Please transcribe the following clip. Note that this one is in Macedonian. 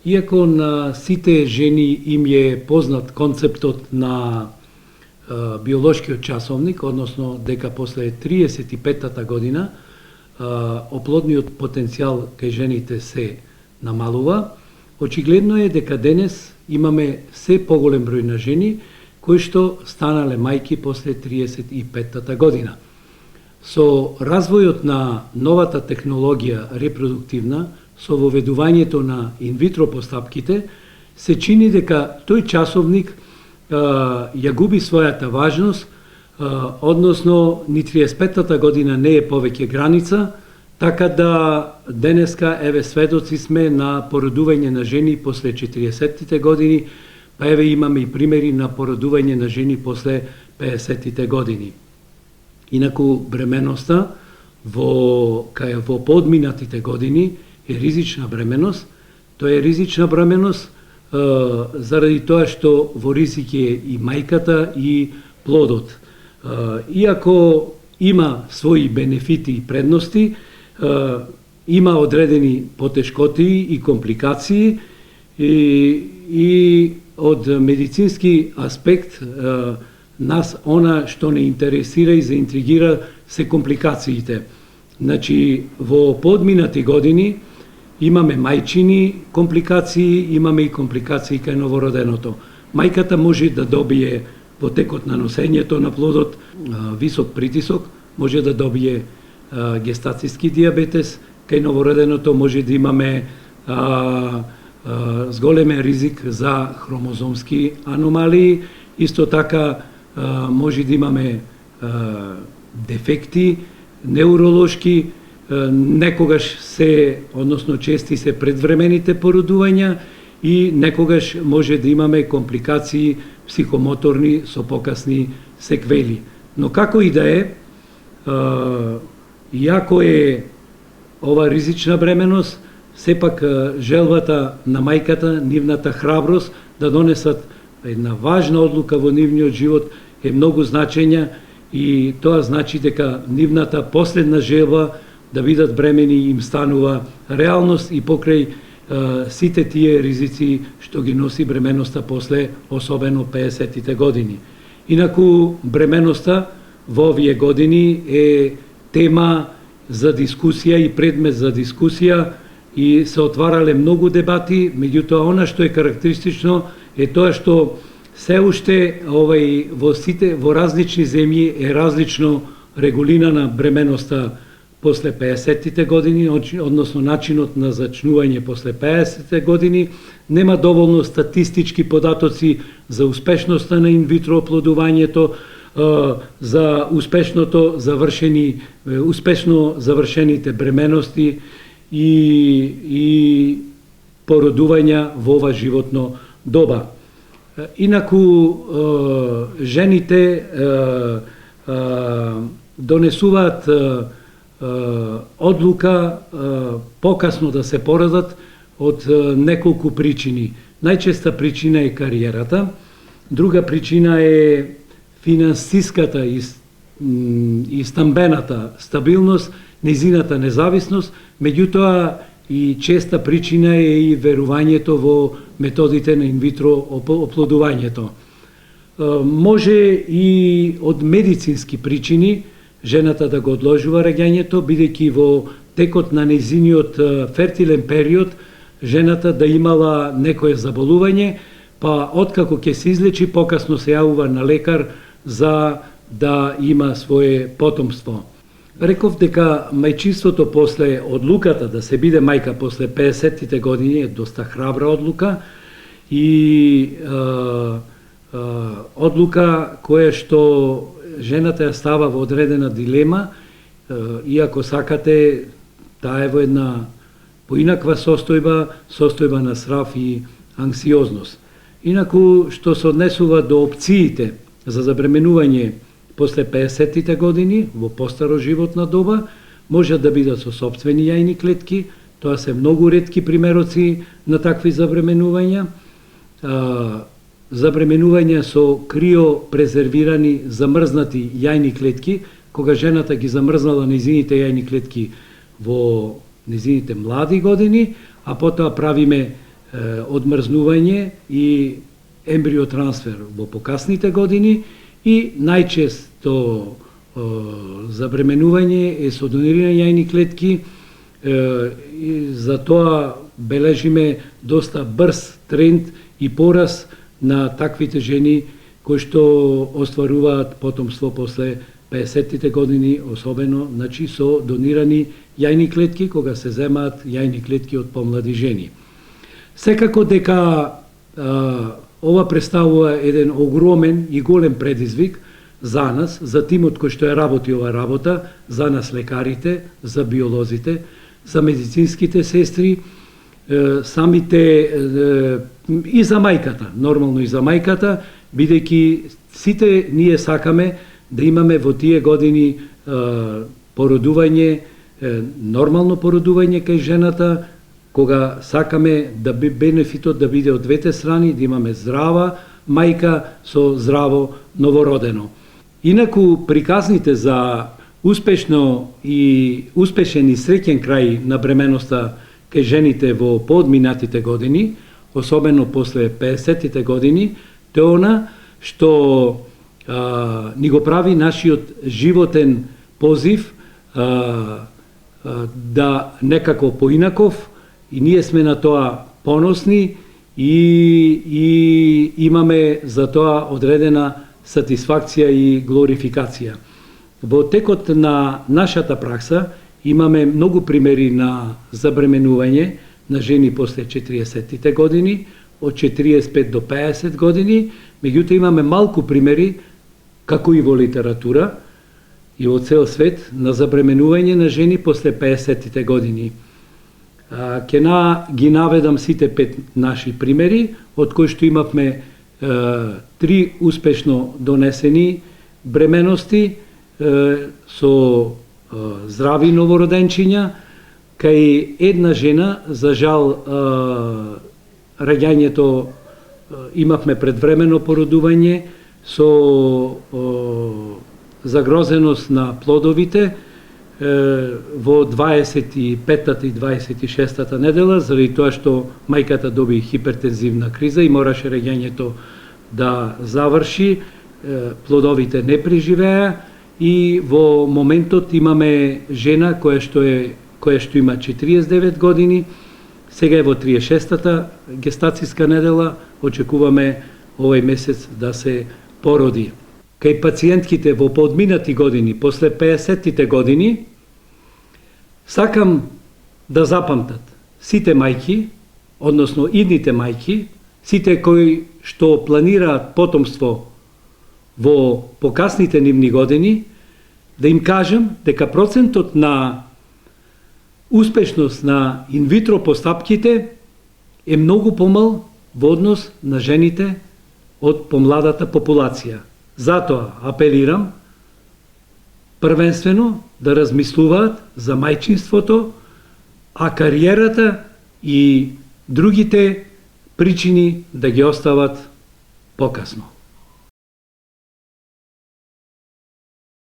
Иако на сите жени им е познат концептот на биолошкиот часовник, односно дека после 35-та година оплодниот потенцијал кај жените се намалува, очигледно е дека денес имаме се поголем број на жени кои што станале мајки после 35-та година. Со развојот на новата технологија репродуктивна, со воведувањето на инвитро постапките, се чини дека тој часовник ја губи својата важност, односно ни 35-та година не е повеќе граница, така да денеска еве сведоци сме на породување на жени после 40-тите години, па еве имаме и примери на породување на жени после 50-тите години. Инаку бременоста во подминатите години е ризична бременост. Тоа е ризична бременост заради тоа што во ризик е и мајката и плодот. Иако има своји бенефити и предности, има одредени потешкоти и компликации и од медицински аспект нас она што не интересира и заинтригира се компликациите. Значи, во подминати години имаме мајчини компликации, имаме и компликации кај новороденото. Мајката може да добие во текот на носењето на плодот висок притисок, може да добие гестацијски диабетес, кај новороденото може да имаме зголемен ризик за хромозомски аномалии, исто така може да имаме дефекти неуролошки, некогаш се, односно чести се предвремените породувања и некогаш може да имаме компликации психомоторни со покасни секвели. Но како и да е, иако е ова ризична бременост, сепак желбата на мајката, нивната храброст да донесат една важна одлука во нивниот живот е многу значења и тоа значи дека нивната последна желба да бидат бремени им станува реалност и покрај сите тие ризици што ги носи бременоста после особено 50-тите години. Инаку бременоста во овие години е тема за дискусија и предмет за дискусија и се отварале многу дебати, меѓутоа она што е карактеристично е тоа што се уште во различни земји е различно регулирана бременоста после 50-тите години, односно начинот на зачнување после 50-тите години. Нема доволно статистички податоци за успешноста на инвитро оплодувањето, за успешно завршените бременности и породувања во ова животно доба. Инаку жените донесуваат одлука покасно да се породат од неколку причини. Најчеста причина е кариерата, друга причина е финансиската и стамбената стабилност, незината независност, меѓутоа и честа причина е и верувањето во методите на инвитро оплодувањето. Може и од медицински причини жената да го одложува раѓањето, бидејќи во текот на нејзиниот фертилен период жената да имала некое заболување, па откако ќе се излечи, покасно се јавува на лекар за да има свое потомство. Реков дека мајчинството после одлуката да се биде мајка после 50-тите години е доста храбра одлука и одлука која што жената ја става во одредена дилема, иако сакате, таа е во една поинаква состојба на срав и анксиозност. Инаку, што се однесува до опциите за забременување после 50-тите години, во постаро животна доба, можат да бидат со сопствени јајни клетки, тоа се многу ретки примероци на такви забременувања. Забременување со криопрезервирани замрзнати јајни клетки, кога жената ги замрзнала нејзините јајни клетки во нејзините млади години, а потоа правиме одмрзнување и ембриотрансфер во покасните години и најчесто забременување е со донирани јајни клетки. И затоа бележиме доста брз тренд и пораз на таквите жени кои што остваруваат потомство после 50-тите години, особено со донирани јајни клетки, кога се земаат јајни клетки од помлади жени. Секако дека ова представува еден огромен и голем предизвик за нас, за тимот кој што ја работи ова работа, за нас лекарите, за биолозите, за медицинските сестри, самите и за мајката, нормално и за мајката, бидејќи сите ние сакаме да имаме во тие години породување, нормално породување кај жената, кога сакаме да бенефитот да биде од двете страни, да имаме здрава мајка со здраво новородено. Инаку приказните за успешен и среќен крај на бременоста кај жените во поодминатите години, особено после 50-тите години, тоа она што ни го прави нашиот животен позив да некако поинаков, и ние сме на тоа поносни и имаме за тоа одредена сатисфакција и глорификација. Во текот на нашата пракса имаме многу примери на забременување на жени после 40-тите години, од 45 до 50 години, меѓутоа имаме малку примери, како и во литература и во цел свет, на забременување на жени после 50-тите години. Ќе ги наведам сите 5 наши примери, од кои што имавме 3 успешно донесени бременности со здрави новороденчиња, кај една жена, за жал, раѓањето имавме предвремено породување со загрозеност на плодовите во 25-та и 26-та недела, заради тоа што мајката доби хипертензивна криза и мораше раѓањето да заврши, плодовите не преживеа и во моментот имаме жена која што има 49 години, сега е во 36-та гестацијска недела, очекуваме овој месец да се породи. Кај пациентките во поодминати години, после 50-тите години, сакам да запамтат сите мајки, односно идните мајки, сите кои што планираат потомство во покасните нивни години, да им кажам дека процентот на успешност на инвитро постапките е многу помал во однос на жените од помладата популација. Затоа апелирам првенствено да размислуваат за мајчинството, а кариерата и другите причини да ги остават покасно.